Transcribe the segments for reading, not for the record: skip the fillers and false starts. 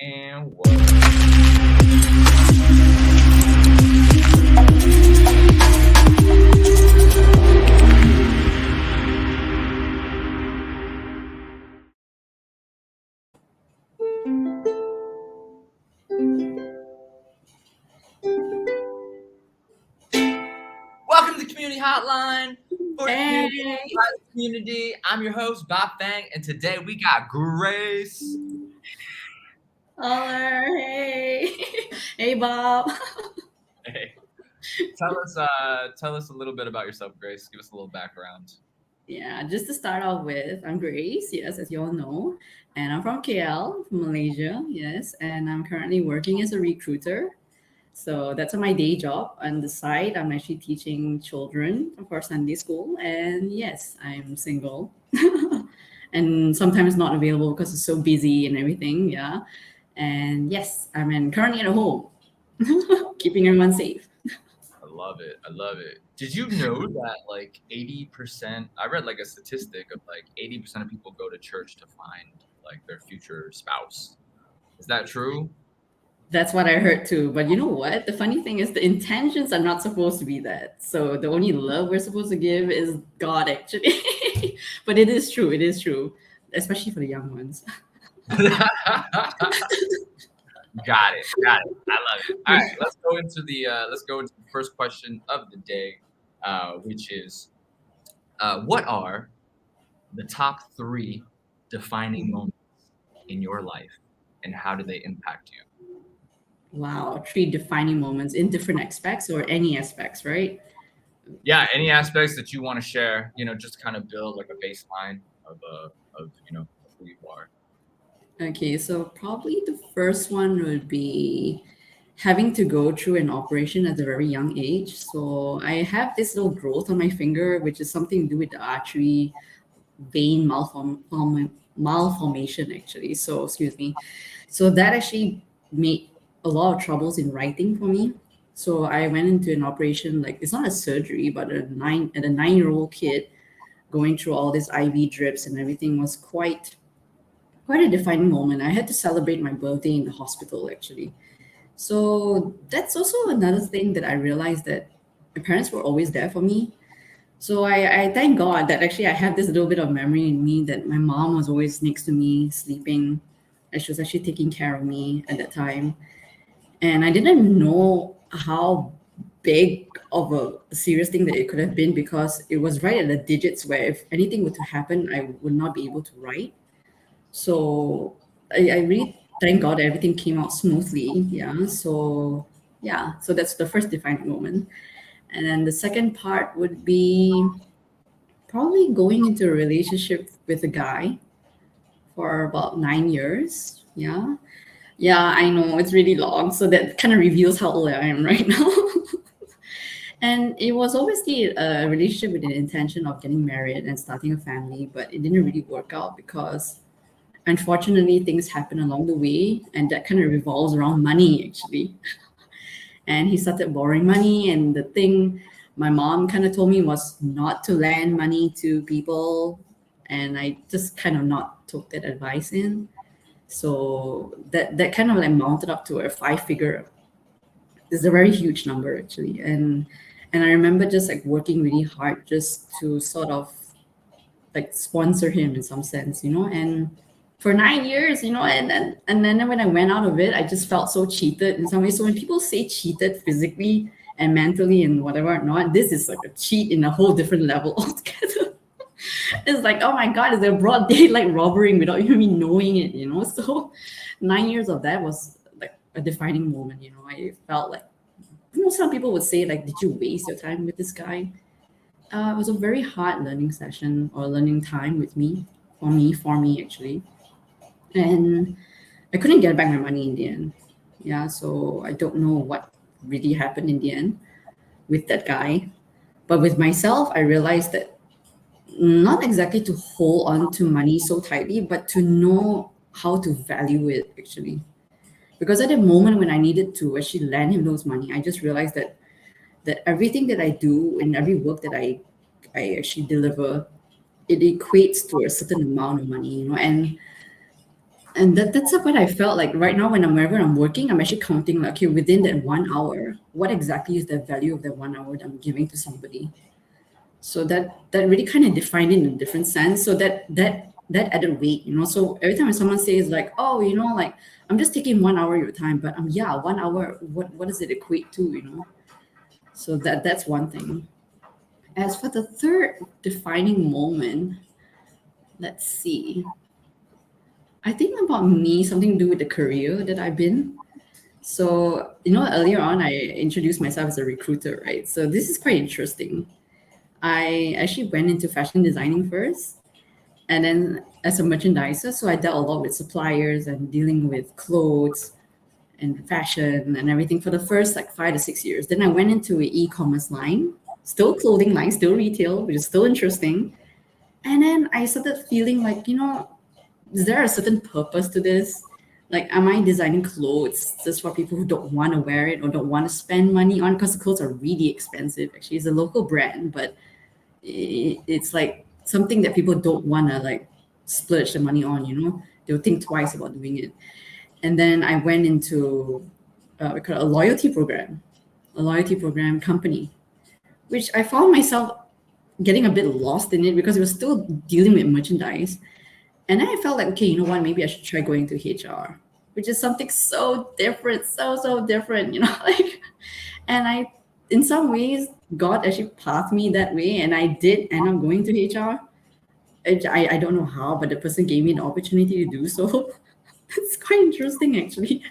And whoa. Welcome to Community Hotline for the community. I'm your host, Bob Fang, and today we got Grace. Holler, hey. Hey, Bob. Hey, tell us a little bit about yourself, Grace. Give us a little background. Yeah, just to start off with, I'm Grace, yes, as you all know, and I'm from KL, from Malaysia, yes, and I'm currently working as a recruiter. So that's my day job. On the side, I'm actually teaching children for Sunday school, and yes, I'm single. And sometimes not available because it's so busy and everything, yeah. And yes, currently at home, keeping everyone safe. I love it. I love it. Did you know that like 80%, I read like a statistic of like 80% of people go to church to find like their future spouse. Is that true? That's what I heard too. But you know what? The funny thing is, the intentions are not supposed to be that. So the only love we're supposed to give is God, actually. But it is true. It is true, especially for the young ones. Got it. Got it. I love it. All right, let's go into the first question of the day, which is, what are the top three defining moments in your life, and how do they impact you? Wow, three defining moments in different aspects or any aspects, right? Yeah, any aspects that you want to share, just kind of build like a baseline of who you are. Okay, so probably the first one would be having to go through an operation at a very young age. So I have this little growth on my finger, which is something to do with the artery vein malformation, actually. So, excuse me. So that actually made a lot of troubles in writing for me. So I went into an operation, like it's not a surgery, but a 9-year-old kid going through all these IV drips and everything was quite a defining moment. I had to celebrate my birthday in the hospital, actually. So that's also another thing that I realized, that my parents were always there for me. So I thank God that actually I have this little bit of memory in me, that my mom was always next to me, sleeping, and she was actually taking care of me at that time. And I didn't know how big of a serious thing that it could have been, because it was right at the digits where if anything were to happen, I would not be able to write. So I really thank God that everything came out smoothly. Yeah. So that's the first defining moment. And then the second part would be probably going into a relationship with a guy for about 9 years. Yeah. Yeah, I know it's really long. So that kind of reveals how old I am right now. And it was obviously a relationship with the intention of getting married and starting a family, but it didn't really work out because unfortunately things happen along the way, and that kind of revolves around money, actually. And he started borrowing money, and the thing my mom kind of told me was not to lend money to people, and I just kind of not took that advice in. So that kind of like mounted up to a five figure. It's a very huge number, actually. And I remember just like working really hard just to sort of like sponsor him in some sense, and for 9 years, and then when I went out of it, I just felt so cheated in some ways. So when people say cheated physically and mentally and whatever or not, this is like a cheat in a whole different level altogether. It's like, oh my God, it's a broad daylight robbery without even me knowing it. So 9 years of that was like a defining moment. I felt like, some people would say, like, did you waste your time with this guy? It was a very hard learning session or learning time with me, for me actually. And I couldn't get back my money in the end. Yeah, so I don't know what really happened in the end with that guy. But with myself, I realized that not exactly to hold on to money so tightly, but to know how to value it, actually. Because at the moment when I needed to actually lend him those money, I just realized that everything that I do and every work that I actually deliver, it equates to a certain amount of money. And And that's what I felt like right now when whenever I'm working, I'm actually counting like, okay, within that 1 hour, what exactly is the value of that 1 hour that I'm giving to somebody? So that really kind of defined it in a different sense. So that added weight, So every time when someone says like, oh, like I'm just taking 1 hour of your time, but yeah, 1 hour, what does it equate to? So that's one thing. As for the third defining moment, let's see. I think about me, something to do with the career that I've been. So, earlier on, I introduced myself as a recruiter, right? So, this is quite interesting. I actually went into fashion designing first and then as a merchandiser. So, I dealt a lot with suppliers and dealing with clothes and fashion and everything for the first like 5 to 6 years. Then I went into an e commerce line, still clothing line, still retail, which is still interesting. And then I started feeling like, is there a certain purpose to this? Like, am I designing clothes just for people who don't want to wear it or don't want to spend money on? Because the clothes are really expensive. Actually, it's a local brand, but it's like something that people don't want to like splurge the money on. They'll think twice about doing it. And then I went into we call it a loyalty program company, which I found myself getting a bit lost in it because it was still dealing with merchandise. And then I felt like, okay, you know what? Maybe I should try going to HR, which is something so different, so different, like, and in some ways, God actually pathed me that way. And I did end up going to HR. I don't know how, but the person gave me an opportunity to do so. That's quite interesting, actually.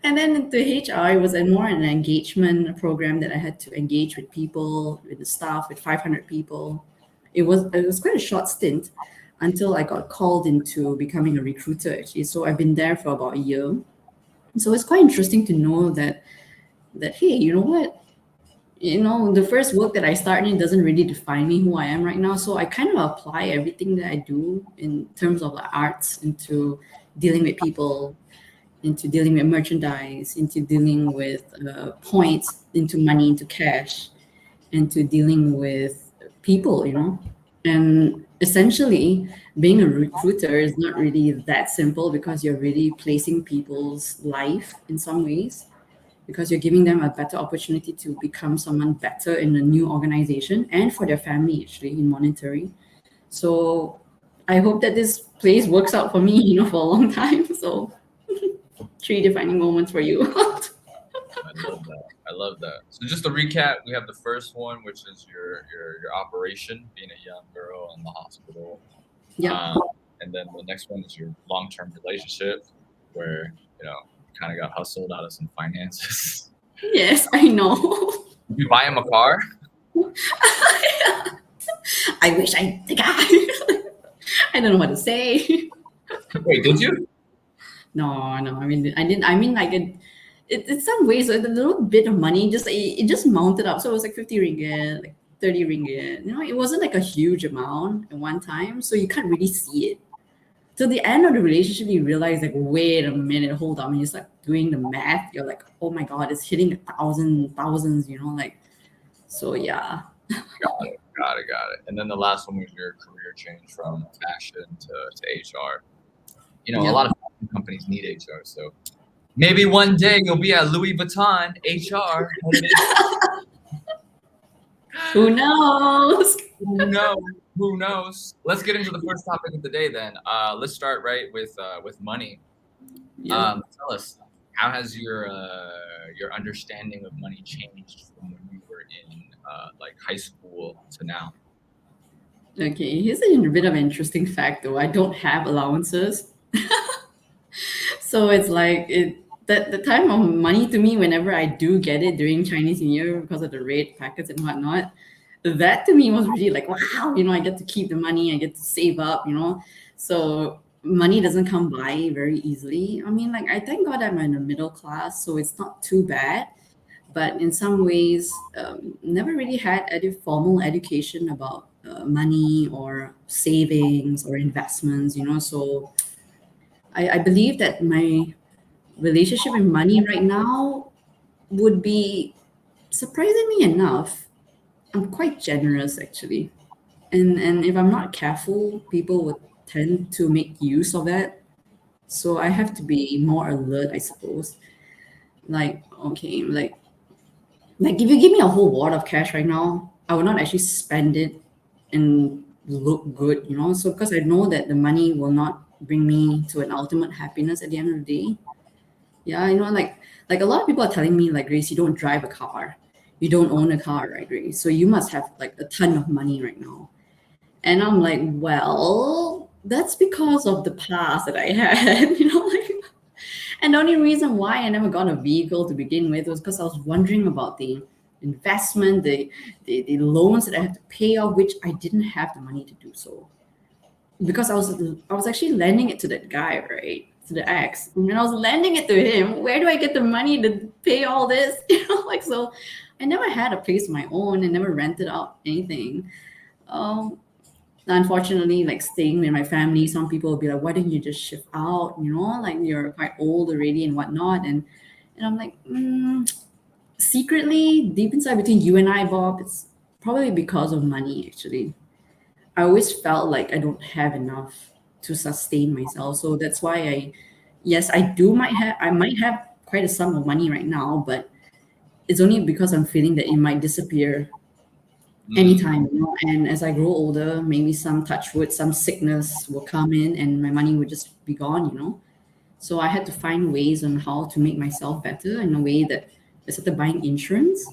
And then into HR, it was more an engagement program that I had to engage with people, with the staff, with 500 people. It was quite a short stint until I got called into becoming a recruiter, actually. So I've been there for about a year. So it's quite interesting to know that hey, you know what? The first work that I start in doesn't really define me who I am right now. So I kind of apply everything that I do in terms of the arts into dealing with people, into dealing with merchandise, into dealing with points, into money, into cash, into dealing with people. And essentially, being a recruiter is not really that simple because you're really placing people's life in some ways, because you're giving them a better opportunity to become someone better in a new organization and for their family, actually, in monetary. So I hope that this place works out for me, for a long time. So three defining moments for you. I love that. I love that. So just to recap, we have the first one, which is your operation, being a young girl in the hospital. Yep. Um, and then the next one is your long term relationship, where you kind of got hustled out of some finances. Yes, I know. You buy him a car. I wish I think I don't know what to say. Wait, did you? No, no. I mean, I didn't. I mean, like in some ways, a little bit of money it just mounted up. So it was like 50 ringgit, like 30 ringgit. It wasn't like a huge amount at one time, so you can't really see it. Till the end of the relationship, you realize like, wait a minute, hold on. When you start doing the math, you're like, oh my god, it's hitting thousands. Like so. Yeah. Got it. Got it. Got it. And then the last one was your career change from fashion to HR. A Yep. lot of fashion companies need HR, so maybe one day you'll be at Louis Vuitton HR. Who knows? Who knows? Who knows? Let's get into the first topic of the day then. Let's start right with money. Yep. Tell us, how has your understanding of money changed from when you were in like high school to now? Okay, here's a bit of an interesting fact though. I don't have allowances. So it's like the time of money to me, whenever I do get it during Chinese New Year because of the rate packets and whatnot, that to me was really like, wow, I get to keep the money, I get to save up. So money doesn't come by very easily. I mean, like I thank God I'm in the middle class, so it's not too bad. But in some ways, never really had any formal education about money or savings or investments. So I believe that my relationship with money right now would be, surprisingly enough, I'm quite generous actually. And if I'm not careful, people would tend to make use of that. So I have to be more alert, I suppose. Like, okay, like if you give me a whole wad of cash right now, I will not actually spend it and look good, you know. So because I know that the money will not bring me to an ultimate happiness at the end of the day. Yeah, you know, like a lot of people are telling me like, Grace, you don't drive a car. You don't own a car, right, Grace? So you must have like a ton of money right now. And I'm like, well, that's because of the past that I had, you know, like, and the only reason why I never got a vehicle to begin with was because I was wondering about the investment, the loans that I had to pay off, which I didn't have the money to do so. Because I was actually lending it to that guy, right? To the ex. And I was lending it to him. Where do I get the money to pay all this? You know, like so I never had a place of my own. I never rented out anything. Um, Unfortunately, like staying with my family, some people will be like, why didn't you just shift out? You know, like you're quite old already and whatnot. And I'm like, secretly, deep inside between you and I, Bob, it's probably because of money, actually. I always felt like I don't have enough to sustain myself. So that's why yes, I might have quite a sum of money right now, but it's only because I'm feeling that it might disappear Mm, anytime, you know. And as I grow older, maybe some touch wood, some sickness will come in and my money would just be gone, you know. So I had to find ways on how to make myself better in a way that I started buying insurance.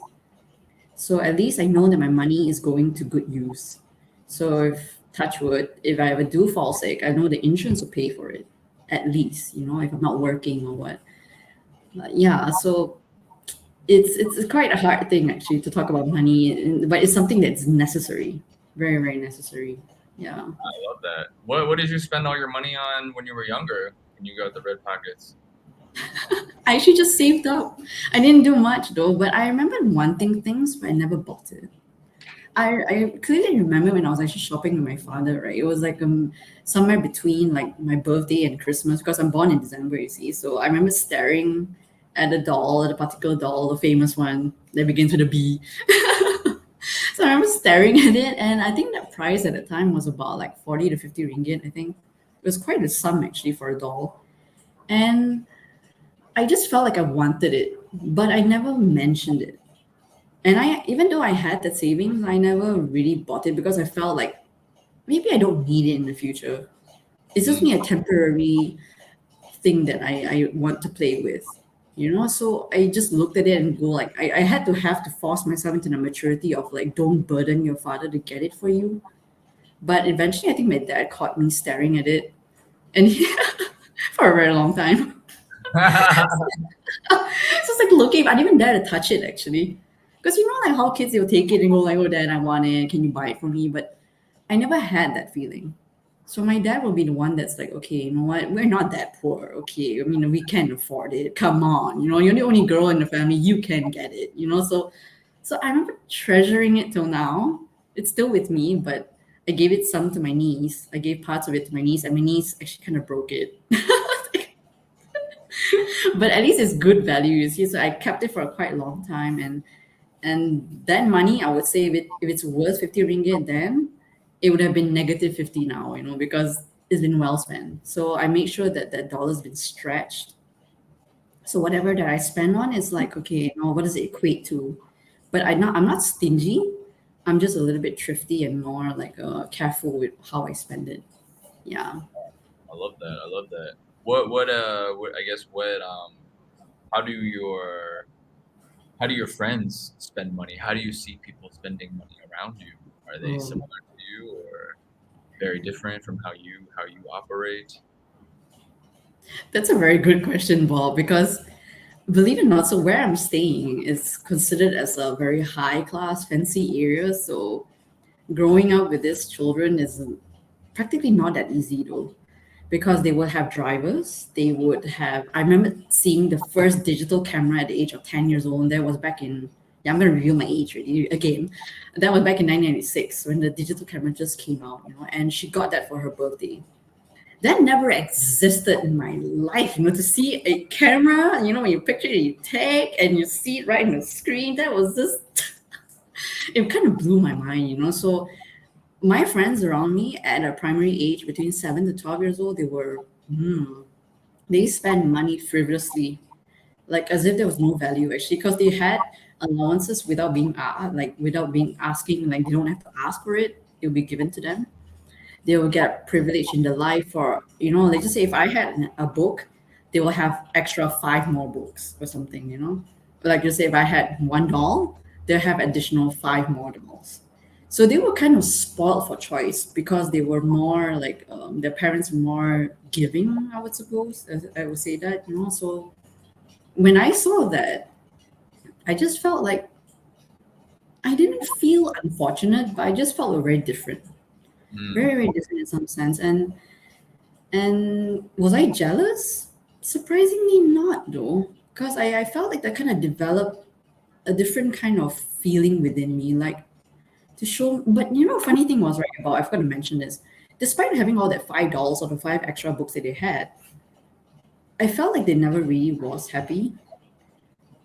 So at least I know that my money is going to good use. So if touch wood, if I ever do fall sick, I know the insurance will pay for it. At least, you know, if I'm not working or what. But yeah, so it's quite a hard thing actually to talk about money, but it's something that's necessary, very very necessary. Yeah, I love that. What did you spend all your money on when you were younger? When you got the red pockets? I actually just saved up. I didn't do much though, but I remember wanting things, but I never bought it. I clearly remember when I was actually shopping with my father, right? It was like somewhere between like my birthday and Christmas because I'm born in December, you see. So I remember staring at the doll, at a particular doll, the famous one that begins with a B. So I remember staring at it, and I think that price at the time was about like 40 to 50 ringgit, I think. It was quite a sum actually for a doll. And I just felt like I wanted it, but I never mentioned it. And I, even though I had that savings, I never really bought it because I felt like maybe I don't need it in the future. It's just Mm, me a temporary thing that I want to play with, you know. So I just looked at it and go like, I had to have to force myself into the maturity of like, don't burden your father to get it for you. But eventually, I think my dad caught me staring at it, and for a very long time. So it's like looking, I didn't even dare to touch it actually. Because you know, like how kids they'll take it and go like, "Oh, Dad, I want it. Can you buy it for me?" But I never had that feeling. So my dad will be the one that's like, "Okay, you know what? We're not that poor. Okay, I mean, we can afford it. Come on, you know, you're the only girl in the family. You can get it. You know." So I remember treasuring it till now. It's still with me, but I gave it some to my niece. I gave parts of it to my niece, and my niece actually kind of broke it. But at least it's good value, you see. So I kept it for a quite long time, and that money, I would say, if it's worth 50 ringgit, then it would have been negative 50 now, you know, because it's been well spent. So I make sure that that dollar's been stretched. So whatever that I spend on is like, okay, you know, what does it equate to? But I'm not stingy. I'm just a little bit thrifty and more like careful with how I spend it. Yeah. I love that. I love that. What I guess how do your how do your friends spend money? How do you see people spending money around you? Are they Oh, similar to you or very different from how you operate? that's a very good question, Bob, because believe it or not, so where I'm staying is considered as a very high class, fancy area. So growing up with these children is practically not that easy though, because they will have drivers. They would have. I remember seeing the first digital camera at the age of 10 years old, and that was back in. Yeah, I'm gonna reveal my age really again. That was back in 1996 when the digital camera just came out, you know, and she got that for her birthday. That never existed in my life, you know, to see a camera, you know, when you picture it, you take and you see it right in the screen. That was just, it kind of blew my mind, you know. So my friends around me at a primary age between 7 to 12 years old, they were, hmm. they spend money frivolously, like as if there was no value actually, because they had allowances without being without being asking, like they don't have to ask for it. It will be given to them. They will get privilege in their life, or let's just say if I had a book, they will have extra five more books or something. Like just say if I had one doll, they'll have additional five more dolls. So they were kind of spoiled for choice because they were more like their parents were more giving, I would suppose. I would say that. So when I saw that, I just felt like I didn't feel unfortunate, but I just felt very different, Mm, very very different in some sense. And was I jealous? Surprisingly not though, because I felt like that kind of developed a different kind of feeling within me, like to show. But funny thing was right about, I forgot to mention this. Despite having all that $5 or the five extra books that they had, I felt like they never really was happy,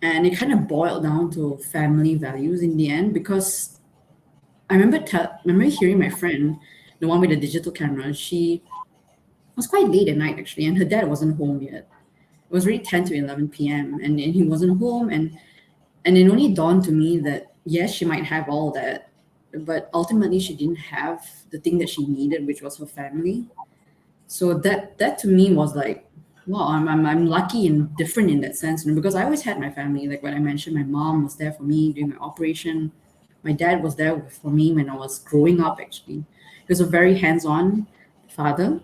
and it kind of boiled down to family values in the end. Because I remember hearing my friend, the one with the digital camera. She was quite late at night actually, and her dad wasn't home yet. It was really 10 to 11 p.m. and he wasn't home, and it only dawned to me that yes, she might have all that, but ultimately she didn't have the thing that she needed, which was her family. So that to me was like, wow, I'm lucky and different in that sense, because I always had my family. Like when I mentioned, my mom was there for me during my operation. My dad was there for me when I was growing up. Actually, he was a very hands-on father.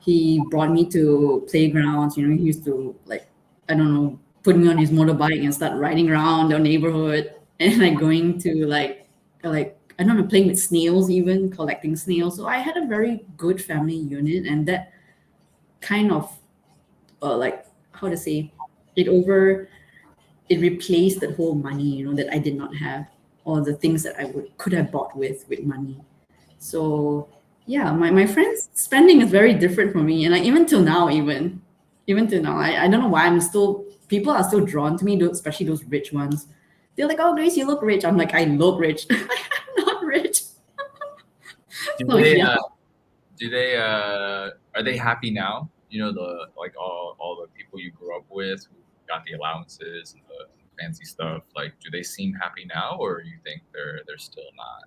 He brought me to playgrounds. He used to, like, I don't know, put me on his motorbike and start riding around the neighborhood and like going to like I don't know, playing with snails, even collecting snails. So I had a very good family unit, and that kind of like, how to say, it over it replaced the whole money that I did not have, or the things that I would could have bought with money. So yeah, my friends spending is very different from me, and like even till now, even till now, I don't know why I'm still people are still drawn to me, especially those rich ones. They're like, "Oh, Grace, you look rich." I'm like, "I look rich." I'm not rich. do So they? yeah. Do they? Are they happy now? The like all the people you grew up with who got the allowances and the fancy stuff. Like, do they seem happy now, or you think they're still not?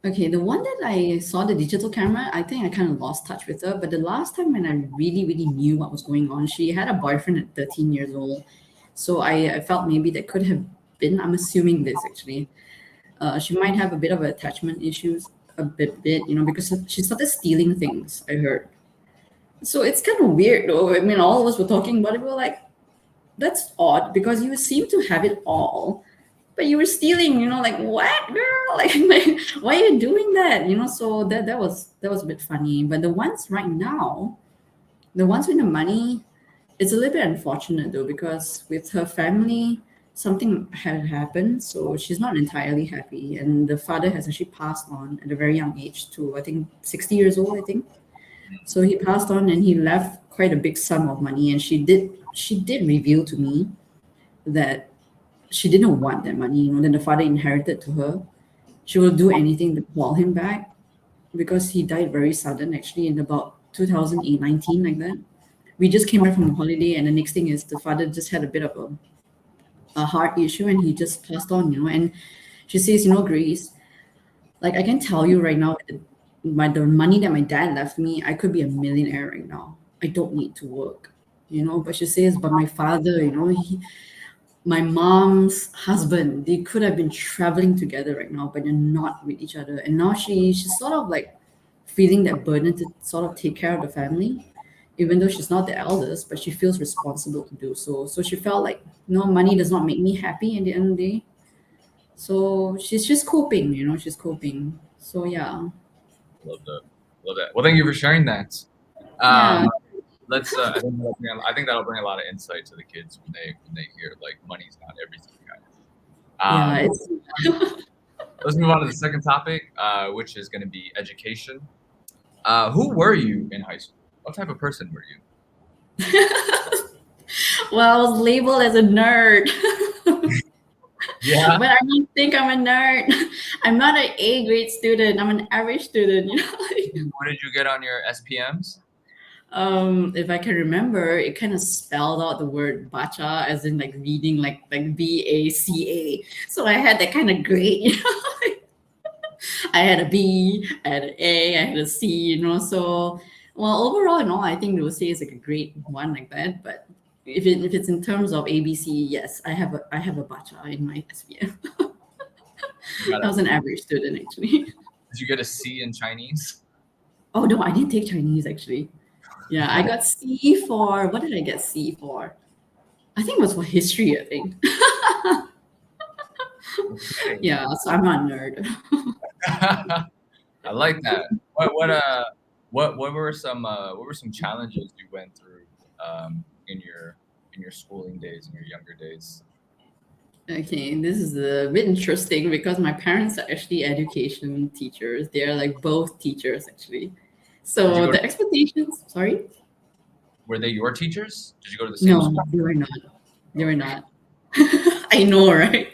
Okay, the one that I saw, the digital camera, I think I kind of lost touch with her. But the last time when I really, really knew what was going on, she had a boyfriend at 13 years old. So I felt maybe that could have been, I'm assuming this actually. She might have a bit of attachment issues, a bit, because she started stealing things, I heard. So it's kind of weird though. I mean, all of us were talking about it. We were like, that's odd because you seem to have it all, but you were stealing, like what, girl? Like why are you doing that? So that was a bit funny. But the ones right now, the ones with the money, it's a little bit unfortunate though, because with her family, something had happened, so she's not entirely happy, and the father has actually passed on at a very young age, to I think 60 years old, I think. So he passed on and he left quite a big sum of money, and she did reveal to me that she didn't want that money, that the father inherited to her. She will do anything to call him back, because he died very sudden, actually, in about 2019, like that. We just came back from a holiday, and the next thing is the father just had a bit of a heart issue, and he just passed on, and she says, Grace, like I can tell you right now, the money that my dad left me, I could be a millionaire right now. I don't need to work, but she says, but my father, my mom's husband, they could have been traveling together right now, but they're not with each other. And now she's sort of like feeling that burden to sort of take care of the family, even though she's not the eldest, but she feels responsible to do so. So she felt like, no, money does not make me happy at the end of the day. So she's just coping, she's coping. So yeah. Love that. Love that. Well, thank you for sharing that. Yeah. Um, let's. I think that'll bring a lot of insight to the kids when they hear like money's not everything, guys. Yeah. It's Let's move on to the second topic, which is going to be education. Who were you in high school? What type of person were you? well, I was labeled as a nerd. Yeah. But I don't think I'm a nerd. I'm not an A grade student. I'm an average student. What did you get on your SPMs? If I can remember, it kind of spelled out the word bacha as in like reading, like BACA. So I had that kind of grade, you know. I had a B, I had an A, I had a C, you know. So, well, overall, and all, I think they would say it's like a grade one like that. But if it's in terms of ABC, yes, I have a bacha in my SPM. You got I a was an average student actually. Did you get a C in Chinese? Oh no, I didn't take Chinese actually. Yeah, I got C for what did I get C for? I think it was for history. I think. Okay. Yeah, so I'm not a nerd. I like that. What were some challenges you went through in your schooling days, in your younger days? Okay, this is a bit interesting because my parents are actually education teachers. They're like both teachers actually. Did you So go to the expectations, sorry? Were they your teachers? Did you go to the same No, school? they were not. They were Okay. not. I know, right?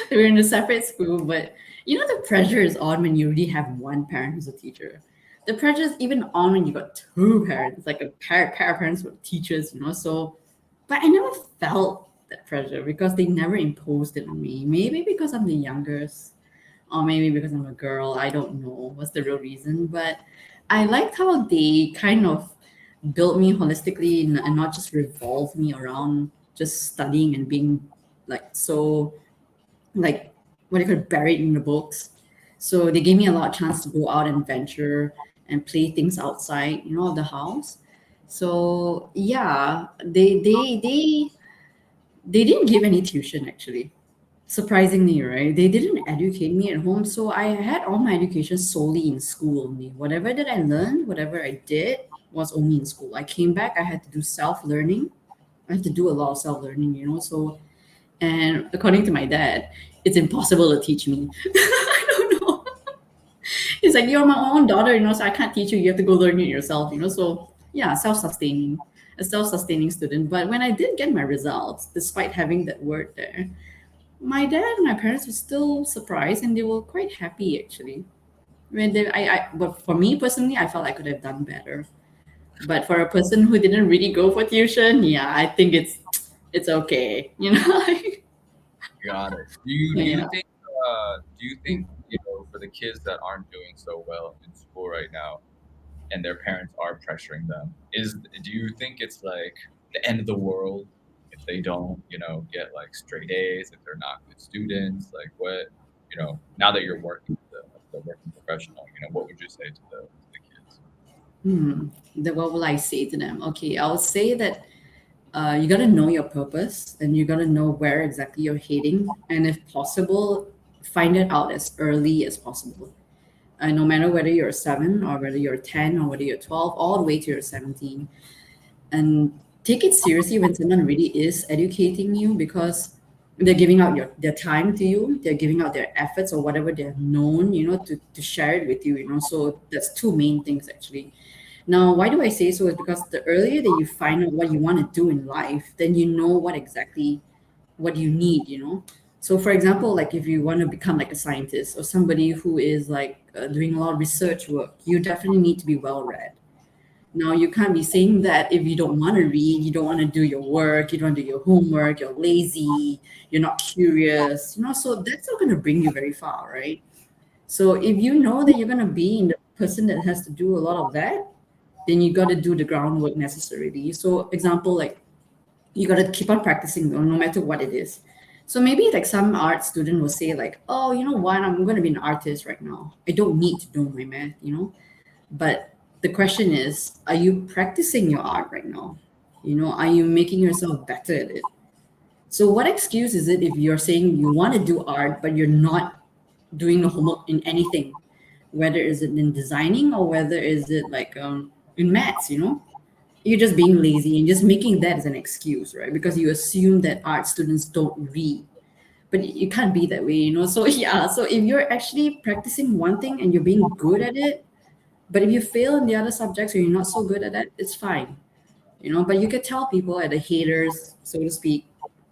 They were in a separate school, but you know the pressure is on when you already have one parent who's a teacher. The pressure is even on when you got two parents, like a pair of parents who are teachers, you know. So, but I never felt that pressure because they never imposed it on me. Maybe because I'm the youngest, or maybe because I'm a girl. I don't know what's the real reason, but I liked how they kind of built me holistically and not just revolve me around just studying and being like so like what do you call it, buried in the books. So they gave me a lot of chance to go out and venture and play things outside, you know, of the house. So yeah, they didn't give any tuition actually. Surprisingly, right? They didn't educate me at home. So I had all my education solely in school only. Whatever that I learned, whatever I did was only in school. I came back, I had to do self-learning. I have to do a lot of self-learning, you know. So and according to my dad, it's impossible to teach me. I don't know. He's like, you're my own daughter, you know, so I can't teach you. You have to go learn it yourself, you know. So yeah, self-sustaining, a self-sustaining student. But when I did get my results, despite having that word there, my dad and my parents were still surprised and they were quite happy actually. When but for me personally, I felt I could have done better. But for a person who didn't really go for tuition, yeah, I think it's okay, you know. Got it. Yeah. Do you think, you know, for the kids that aren't doing so well in school right now and their parents are pressuring them, do you think it's like the end of the world if they don't, you know, get like straight A's, if they're not good students? Like what, you know, now that you're working as a working professional, you know, what would you say to the kids? What will I say to them? Okay, I'll say that you got to know your purpose and you got to know where exactly you're heading. And if possible, find it out as early as possible. No matter whether you're 7 or whether you're 10 or whether you're 12, all the way to your 17. And take it seriously when someone really is educating you because they're giving out their time to you, they're giving out their efforts or whatever they're known, you know, to share it with you, you know. So that's two main things actually. Now, why do I say so? Is because the earlier that you find out what you want to do in life, then you know what you need, you know. So, for example, like if you want to become like a scientist or somebody who is like doing a lot of research work, you definitely need to be well read. Now, you can't be saying that if you don't want to read, you don't want to do your work, you don't do your homework, you're lazy, you're not curious, you know. So that's not going to bring you very far, right? So if you know that you're going to be in the person that has to do a lot of that, then you got to do the groundwork necessarily. So, example, like you got to keep on practicing no matter what it is. So maybe like some art student will say like, oh, you know what, I'm going to be an artist right now. I don't need to know my math, you know. But the question is, are you practicing your art right now? You know, are you making yourself better at it? So what excuse is it if you're saying you want to do art but you're not doing the homework in anything, whether is it in designing or whether is it like in maths, you know? You're just being lazy and just making that as an excuse, right? Because you assume that art students don't read. But you can't be that way, you know? So yeah, so if you're actually practicing one thing and you're being good at it, but if you fail in the other subjects or you're not so good at it, it's fine, you know. But you could tell people at the haters, so to speak,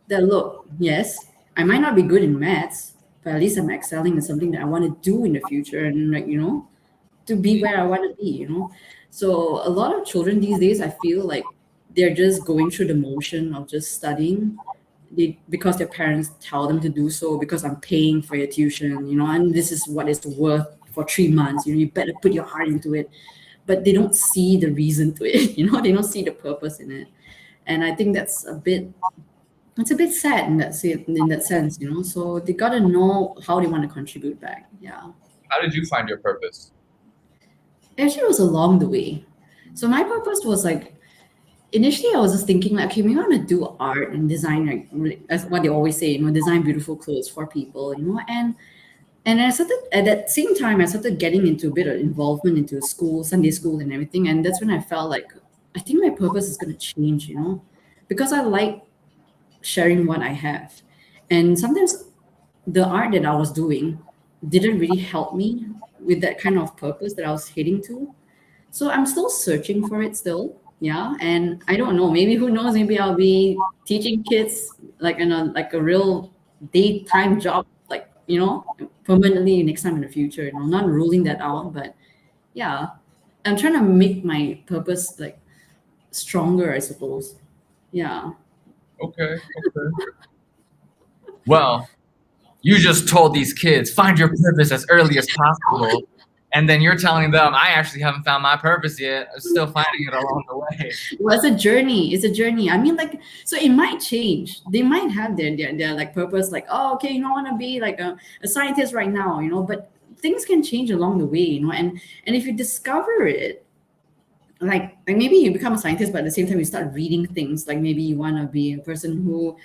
that look, yes, I might not be good in maths, but at least I'm excelling in something that I want to do in the future and like, you know, to be where I want to be, you know. So a lot of children these days, I feel like they're just going through the motion of just studying. Because their parents tell them to do so, because I'm paying for your tuition, and this is what it's worth for 3 months. You better put your heart into it. But they don't see the reason to it. They don't see the purpose in it. And I think it's a bit sad in that sense. So they gotta know how they want to contribute back. Yeah. How did you find your purpose? Actually, it was along the way. So my purpose was like, initially I was just thinking like, okay, maybe I want to do art and design, like as what they always say, design beautiful clothes for people, and I started at that same time I started getting into a bit of involvement into school, Sunday school and everything. And that's when I felt like I think my purpose is gonna change, because I like sharing what I have. And sometimes the art that I was doing didn't really help me with that kind of purpose that I was heading to. So I'm still searching for it still. Yeah. And I don't know, maybe who knows, maybe I'll be teaching kids like in a real daytime job, like, permanently next time in the future. Not ruling that out, but yeah. I'm trying to make my purpose like stronger, I suppose. Yeah. Okay, okay. Well, you just told these kids find your purpose as early as possible, and then you're telling them I actually haven't found my purpose yet. I'm still finding it along the way. Well, it's a journey. It's a journey. I mean, like, so it might change. They might have their like purpose, like, oh, okay, I want to be like a scientist right now, but things can change along the way, and if you discover it, like maybe you become a scientist, but at the same time you start reading things, like maybe you want to be a person who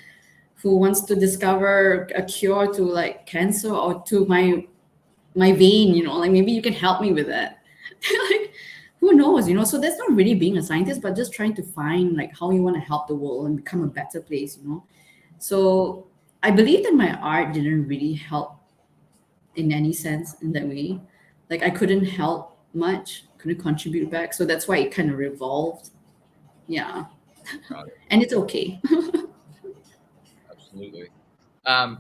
wants to discover a cure to like cancer or to my vein, like maybe you can help me with that. Like, who knows, so that's not really being a scientist, but just trying to find like how you want to help the world and become a better place. So I believe that my art didn't really help in any sense in that way. Like I couldn't help much, couldn't contribute back, so that's why it kind of revolved. Yeah. Got it. And it's okay. Absolutely.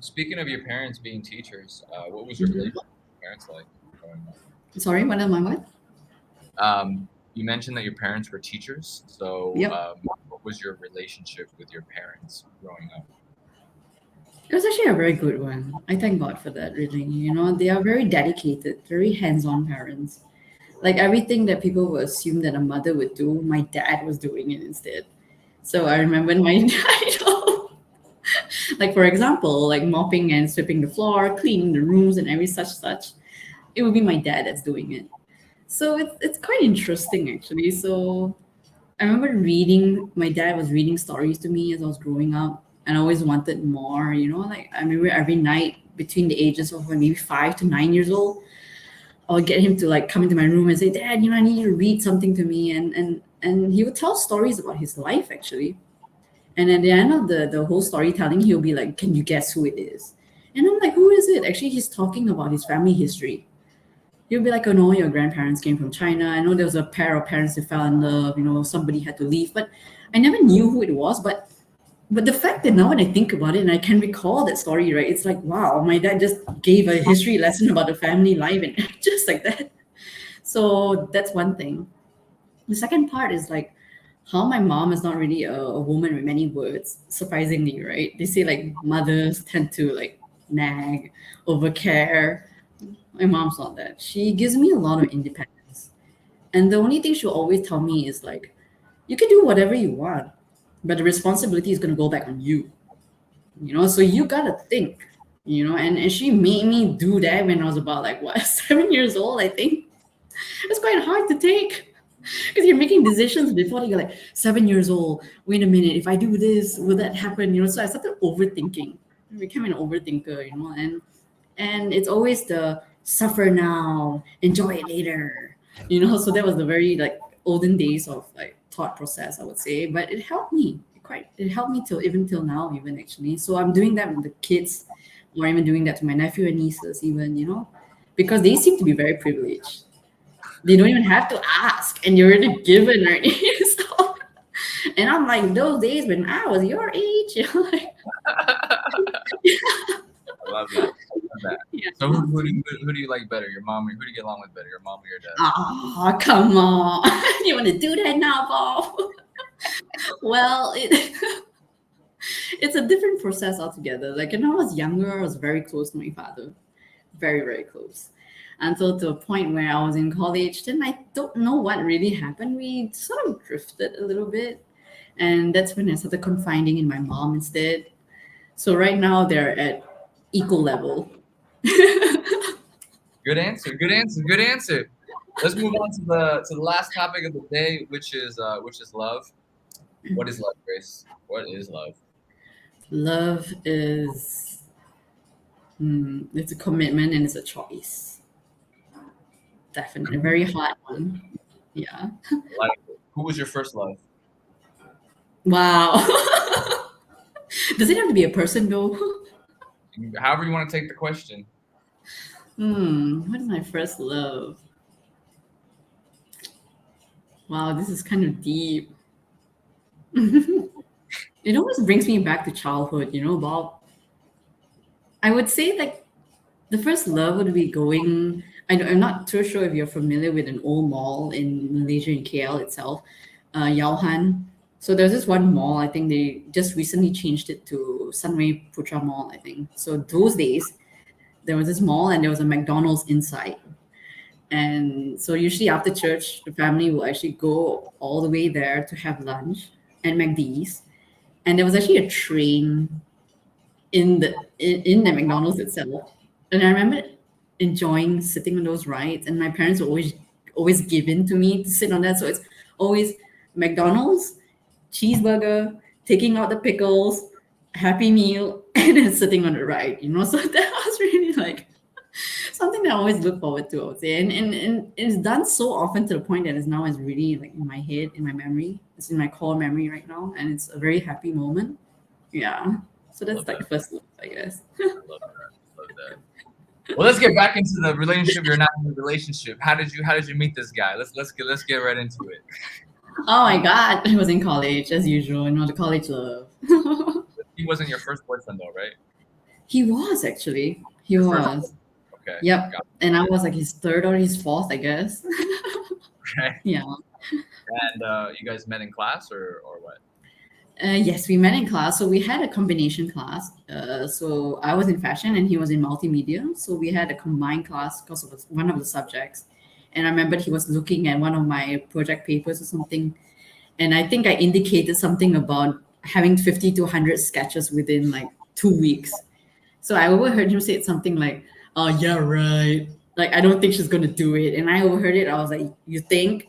Speaking of your parents being teachers, what was your relationship with your parents like growing up? Sorry, what am I what? You mentioned that your parents were teachers, so Yep. what was your relationship with your parents growing up? It was actually a very good one. I thank God for that, really. They are very dedicated, very hands on parents. Like everything that people would assume that a mother would do, my dad was doing it instead. So I remember my dad, like for example, like mopping and sweeping the floor, cleaning the rooms and every such. It would be my dad that's doing it. So it's quite interesting actually. So I remember my dad was reading stories to me as I was growing up, and I always wanted more, like I remember every night between the ages of maybe 5 to 9 years old, I'll get him to like come into my room and say, Dad, I need you to read something to me. And he would tell stories about his life actually. And at the end of the whole storytelling, he'll be like, Can you guess who it is? And I'm like, Who is it? Actually, he's talking about his family history. He'll be like, Oh no, your grandparents came from China. I know there was a pair of parents that fell in love, somebody had to leave. But I never knew who it was. But the fact that now when I think about it and I can recall that story, right, it's like, wow, my dad just gave a history lesson about the family life and just like that. So that's one thing. The second part is like how my mom is not really a woman with many words, surprisingly, right? They say like mothers tend to like nag, overcare. My mom's not that. She gives me a lot of independence. And the only thing she'll always tell me is like, you can do whatever you want, but the responsibility is going to go back on you. So you gotta think, and she made me do that when I was about like what 7 years old, I think. It's quite hard to take because you're making decisions before you're like 7 years old. Wait a minute, if I do this, will that happen? So I started overthinking. I became an overthinker, and it's always the suffer now, enjoy it later. So that was the very like olden days of like thought process, I would say. But it helped me. It helped me till now, even actually. So I'm doing that with the kids, or even doing that to my nephew and nieces, even, because they seem to be very privileged. They don't even have to ask, and you're already given, right? So, and I'm like, those days when I was your age, like, I love that. I love that. So who do you like better? Your mom or who do you get along with better? Your mom or your dad? Oh, come on. You want to do that now, Bob? Well, it's a different process altogether. Like when I was younger, I was very close to my father, very, very close. Until to a point where I was in college, then I don't know what really happened. We sort of drifted a little bit. And that's when I started confiding in my mom instead. So right now they're at equal level. Good answer. Good answer. Good answer. Let's move on to the last topic of the day, which is love. What is love, Grace? What is love? Love is it's a commitment and it's a choice. Definitely a very hard one. Yeah. Like, who was your first love? Wow. Does it have to be a person though? However you want to take the question. What is my first love? Wow, this is kind of deep. It always brings me back to childhood, Bob. I would say like the first love would be going. I'm not too sure if you're familiar with an old mall in Malaysia in KL itself, Yauhan. So there's this one mall. I think they just recently changed it to Sunway Putra Mall. I think so. Those days there was this mall and there was a McDonald's inside. And so usually after church, the family will actually go all the way there to have lunch at McD's. And there was actually a train in the McDonald's itself. And I remember enjoying sitting on those rides, and my parents would always give in to me to sit on that. So it's always McDonald's, cheeseburger, taking out the pickles, Happy Meal, and then sitting on the ride. So that was really like something that I always look forward to, I would say. And it's done so often to the point that it's now is really like in my head, in my memory. It's in my core memory right now. And it's a very happy moment. Yeah. So that's Love like that. first look, I guess. Love that. Love that. Well, let's get back into the relationship. You're not in a relationship. How did you meet this guy? Let's get right into it. Oh my God. I was in college as usual, the college love. He wasn't your first boyfriend though, right? He was actually. He Your first. was. Okay. Yep. Got And I was like his third or his fourth, I guess. it. Yeah. And you guys met in class or what? Yes, we met in class. So we had a combination class. So I was in fashion and he was in multimedia. So we had a combined class because of one of the subjects. And I remembered he was looking at one of my project papers or something. And I think I indicated something about having 50 to 100 sketches within like 2 weeks. So I overheard him say something like, "Oh, yeah, right. Like, I don't think she's going to do it." And I overheard it. I was like, "You think?"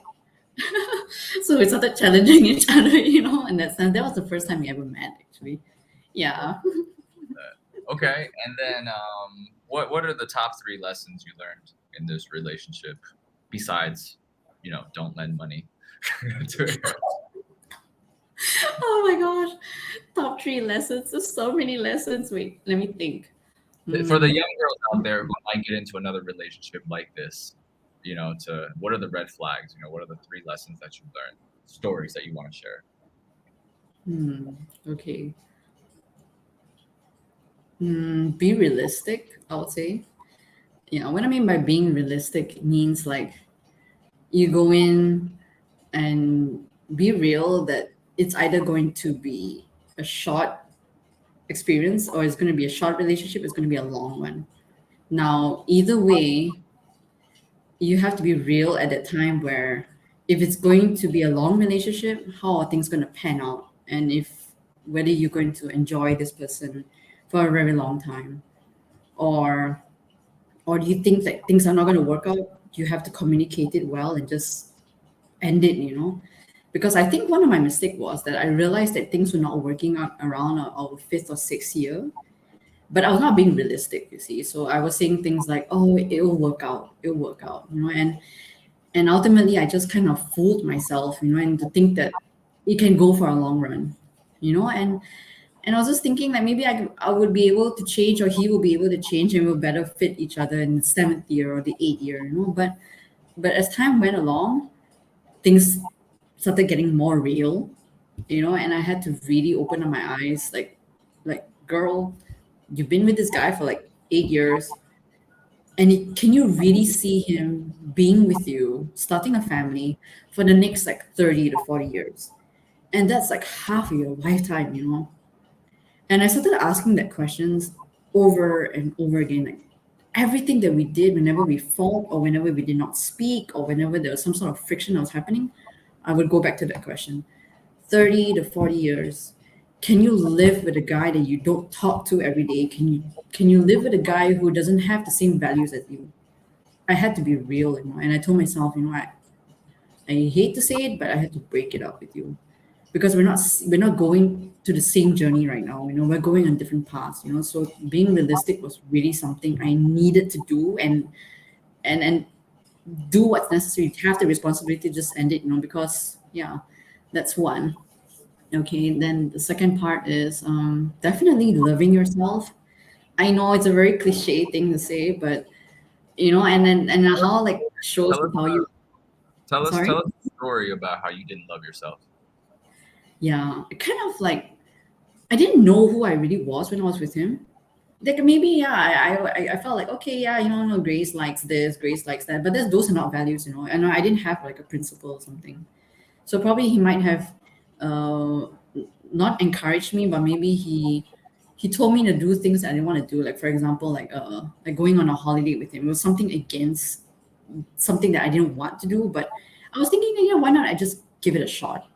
So we started challenging each other, and that was the first time we ever met, actually. Yeah. Okay. And then what are the top three lessons you learned in this relationship besides, don't lend money to her? Oh my gosh. Top three lessons. There's so many lessons. Wait, let me think. For the Hmm. young girls out there who might get into another relationship like this, to what are the red flags? What are the three lessons that you learned, stories that you want to share? Hmm. Okay. Be realistic, I would say. What I mean by being realistic means like you go in and be real that it's either going to be a short experience or it's going to be a short relationship, it's going to be a long one. Now, either way, you have to be real at that time where if it's going to be a long relationship, how are things going to pan out? And if whether you're going to enjoy this person for a very long time or or do you think that things are not going to work out? You have to communicate it well and just end it. Because I think one of my mistake was that I realized that things were not working out around our fifth or sixth year, but I was not being realistic, you see. So I was saying things like, "Oh, it'll work out," and ultimately I just kind of fooled myself, and to think that it can go for a long run, and I was just thinking that maybe I would be able to change or he will be able to change and we'll better fit each other in the seventh year or the eighth year. But as time went along, things started getting more real, and I had to really open up my eyes, like, girl, you've been with this guy for like 8 years. And can you really see him being with you, starting a family for the next like 30 to 40 years? And that's like half of your lifetime, you know? And I started asking that questions over and over again. Like everything that we did, whenever we fought or whenever we did not speak or whenever there was some sort of friction that was happening, I would go back to that question. 30 to 40 years. Can you live with a guy that you don't talk to every day? Can you live with a guy who doesn't have the same values as you? I had to be real, you know, and I told myself, you know, I hate to say it, but I had to break it up with you because we're not going to the same journey right now. You know, we're going on different paths. You know, so being realistic was really something I needed to do, and do what's necessary to have the responsibility to just end it. You know, because yeah, that's one. Okay, then the second part is definitely loving yourself. I know it's a very cliche thing to say, but you know, and Tell us, how like shows tell us, how you. tell Sorry. us a story about how you didn't love yourself. Yeah, it kind of like I didn't know who I really was when I was with him. Like maybe yeah, I felt like okay yeah, you know, no, Grace likes this, Grace likes that, but those are not values, you know. And I didn't have like a principle or something. So probably he might have uh, not encouraged me, but maybe he told me to do things that I didn't want to do. Like for example, like going on a holiday with him. It was something against something that I didn't want to do, but I was thinking, you know, why not? I just give it a shot.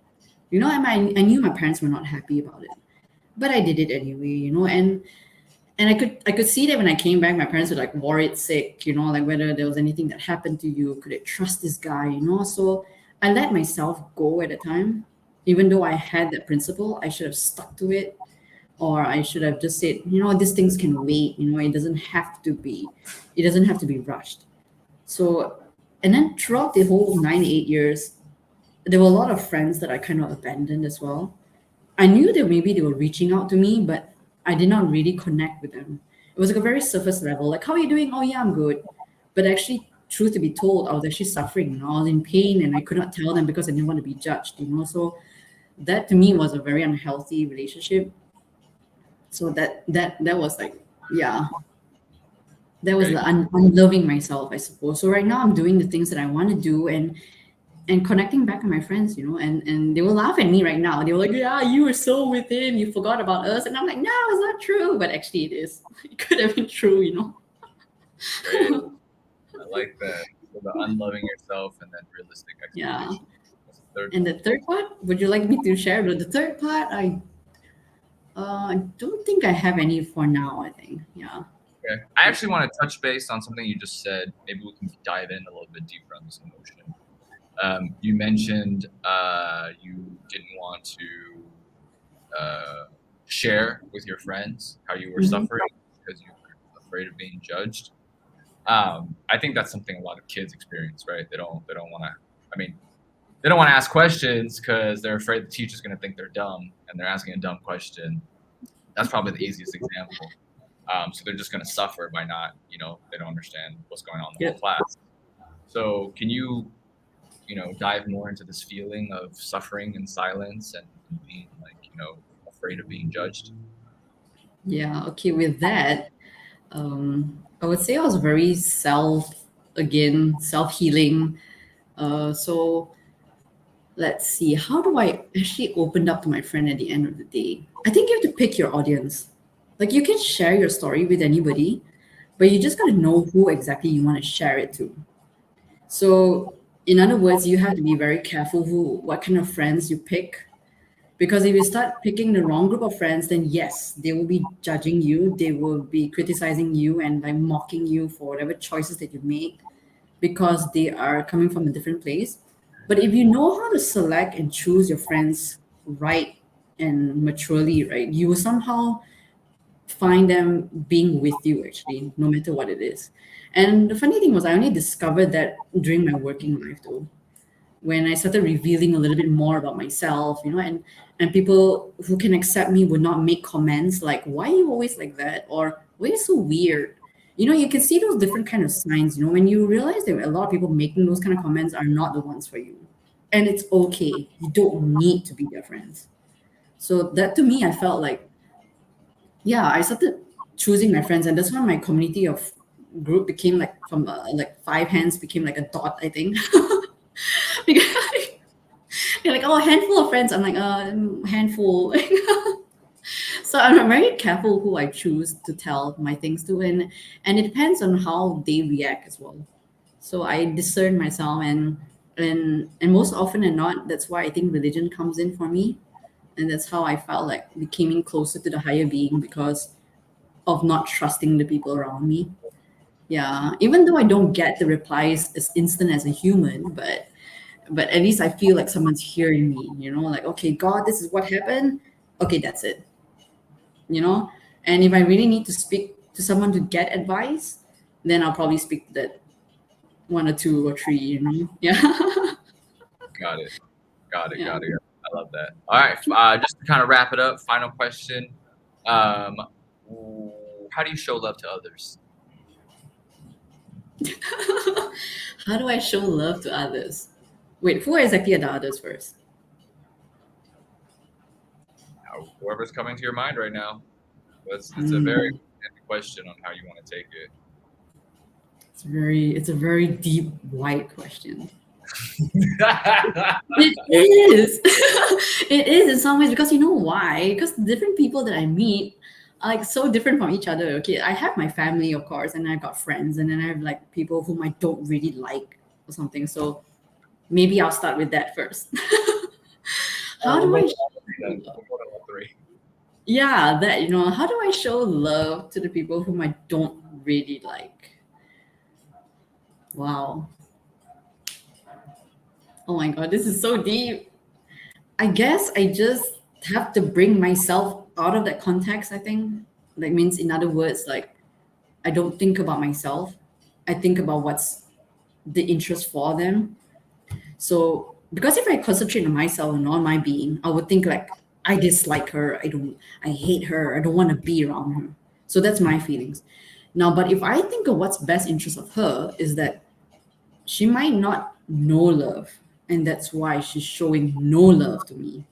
You know, I knew my parents were not happy about it, but I did it anyway. You know, and I could see that when I came back, my parents were like worried sick, you know, like whether there was anything that happened to you, could I trust this guy, you know? So I let myself go at the time, even though I had that principle. I should have stuck to it, or I should have just said, you know, these things can wait, you know, it doesn't have to be rushed. So, and then throughout the whole 9 8 years, there were a lot of friends that I kind of abandoned as well. I knew that maybe they were reaching out to me, but I did not really connect with them. It was like a very surface level, like, how are you doing? Oh, yeah, I'm good. But actually, truth to be told, I was actually suffering. You know, I was in pain and I could not tell them because I didn't want to be judged, you know. So that to me was a very unhealthy relationship. So that was like, yeah, that was Okay, the unloving myself, I suppose. So right now I'm doing the things that I want to do, and connecting back with my friends, you know, and they will laugh at me right now. They were like, "Yeah, you were so with him, you forgot about us," and I'm like, "No, it's not true." But actually, it is. It could have been true, you know. great. I like that. So the unloving yourself and then realistic Yeah. expectations. What's the third And one? the third part, would you like me to share? The third part, I don't think I have any for now. I think, yeah. Okay. I actually want to touch base on something you just said. Maybe we can dive in a little bit deeper on this emotion. You mentioned you didn't want to share with your friends how you were Hmm. suffering because you were afraid of being judged. I think that's something a lot of kids experience, right? They don't want to. I mean, they don't want to ask questions because they're afraid the teacher's going to think they're dumb and they're asking a dumb question. That's probably the easiest example. So they're just going to suffer by not, they don't understand what's going on in the whole Yep. class. So can you, dive more into this feeling of suffering and silence and being like, afraid of being judged? Yeah. Okay. With that, I would say I was very again, self healing. So let's see, how do I actually open up to my friend at the end of the day? I think you have to pick your audience. Like you can share your story with anybody, but you just got to know who exactly you want to share it to. So in other words, you have to be very careful what kind of friends you pick, because if you start picking the wrong group of friends, then yes, they will be judging you, they will be criticizing you and like mocking you for whatever choices that you make, because they are coming from a different place. But if you know how to select and choose your friends right and maturely, right, you will somehow find them being with you actually, no matter what it is. And the funny thing was, I only discovered that during my working life though, when I started revealing a little bit more about myself, you know, and people who can accept me would not make comments like, "Why are you always like that?" or "Why are you so weird?" You know, you can see those different kind of signs. You know, when you realize that a lot of people making those kind of comments are not the ones for you, and it's okay. You don't need to be their friends. So that to me, I felt like, yeah, I started choosing my friends, and that's why my community of group became like from like five hands became like a dot, I think. Because they're like, oh, a handful of friends. I'm like, handful. So I'm very careful who I choose to tell my things to, and it depends on how they react as well. So I discern myself, and most often than not, that's why I think religion comes in for me, and that's how I felt like becoming closer to the higher being because of not trusting the people around me. Yeah, even though I don't get the replies as instant as a human, but at least I feel like someone's hearing me. Like, okay, God, this is what happened. Okay, that's it. you know and if I really need to speak to someone to get advice, then I'll probably speak to that one or two or three. Yeah. Got it. Got it. Yeah. Got it. I love that. All right. Just to kind of wrap it up, final question. Um, how do you show love to others? How do I show love to others? Wait, who exactly are the others first? Whoever's coming to your mind right now. It's a very Hmm. open question on how you want to take It's a very deep, wide question. it. It is. It is in some ways, because you know why? Because different people that I meet are like so different from each other. Okay, I have my family, of course, and I've got friends, and then I have like people whom I don't really like or something. So maybe I'll start with that first. Oh, How we'll do go I with show all three then. love? We'll go to all three. Yeah, that, how do I show love to the people whom I don't really like? Wow. Oh my god, this is so deep. I guess I just have to bring myself out of that context, I think. That means, in other words, like, I don't think about myself. I think about what's the interest for them. So, because if I concentrate on myself and on my being, I would think like, I dislike her. I hate her. I don't want to be around her. So that's my feelings. Now, but if I think of what's best interest of her is that she might not know love, and that's why she's showing no love to me.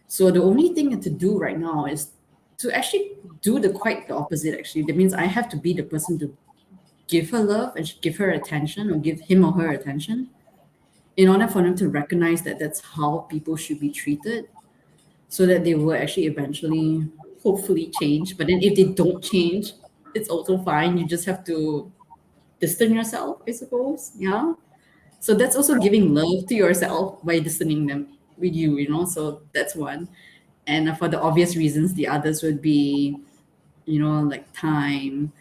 So the only thing to do right now is to actually do the quite the opposite. Actually, that means I have to be the person to give her love and give her attention, or give him or her attention, in order for them to recognize that that's how people should be treated, so that they will actually eventually, hopefully, change. But then if they don't change, it's also fine. You just have to distance yourself, I suppose. Yeah. So that's also giving love to yourself by distancing them with you. So that's one. And for the obvious reasons, the others would be, like time,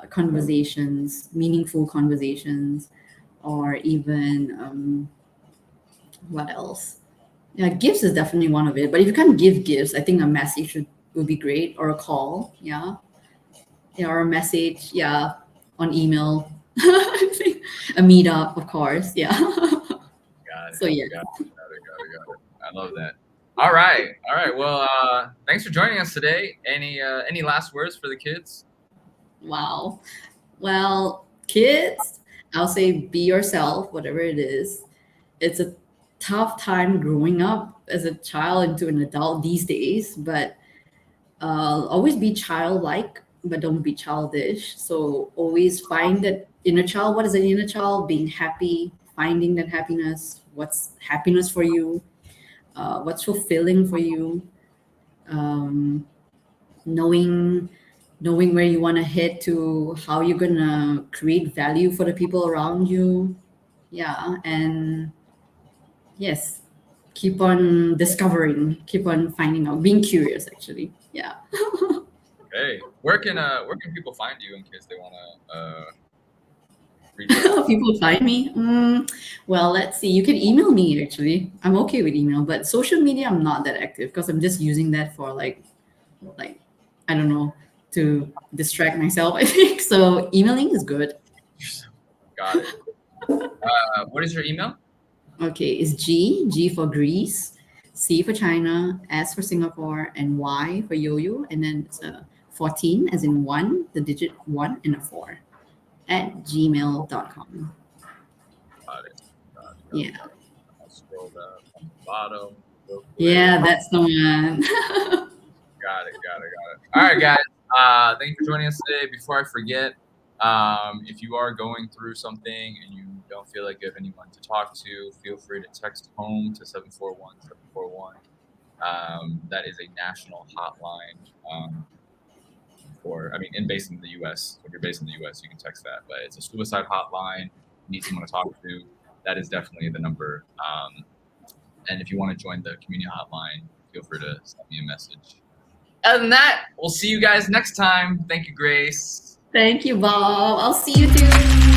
conversations, meaningful conversations, or even, what else? Yeah, gifts is definitely one of it. But if you can't give gifts, I think a message would be great, or a call. Yeah. Yeah, or a message. Yeah. On email. A meetup, of course. Yeah. Got it. So yeah. Got it. Got it. Got it. Got it. I love that. All right. All right. Well, thanks for joining us today. Any last words for the kids? Wow. Well, kids, I'll say be yourself, whatever it is. It's a tough time growing up as a child into an adult these days, but always be childlike, but don't be childish. So always find that inner child. What is an inner child? Being happy, finding that happiness. What's happiness for you? What's fulfilling for you? Um, knowing knowing where you want to head to, how you're gonna create value for the people around you. Yeah, and yes, keep on discovering, keep on finding out, being curious. Actually, yeah. Hey, where can people find you in case they want to reach out? People find me. Well, let's see. You can email me. Actually, I'm okay with email, but social media, I'm not that active because I'm just using that for like I don't know, to distract myself. I think so. Emailing is good. Got it. What is your email? Okay, it's G for Greece, C for China, S for Singapore, and Y for Yo-Yo, and then it's a 14, as in one, the digit one, and a four, at gmail.com. Got it. Got it. Got it. Yeah. Got it. I'll scroll down on the bottom real quick. Yeah, that's the one. Got it. Got it. Got it. All right, guys. Thank you for joining us today. Before I forget, If you are going through something and you don't feel like you have anyone to talk to, feel free to text home to 741-741. That is a national hotline and based in the U.S. So if you're based in the U.S., you can text that. But it's a suicide hotline. You need someone to talk to. That is definitely the number. And if you want to join the community hotline, feel free to send me a message. Other than that, we'll see you guys next time. Thank you, Grace. Thank you, Bob. I'll see you too.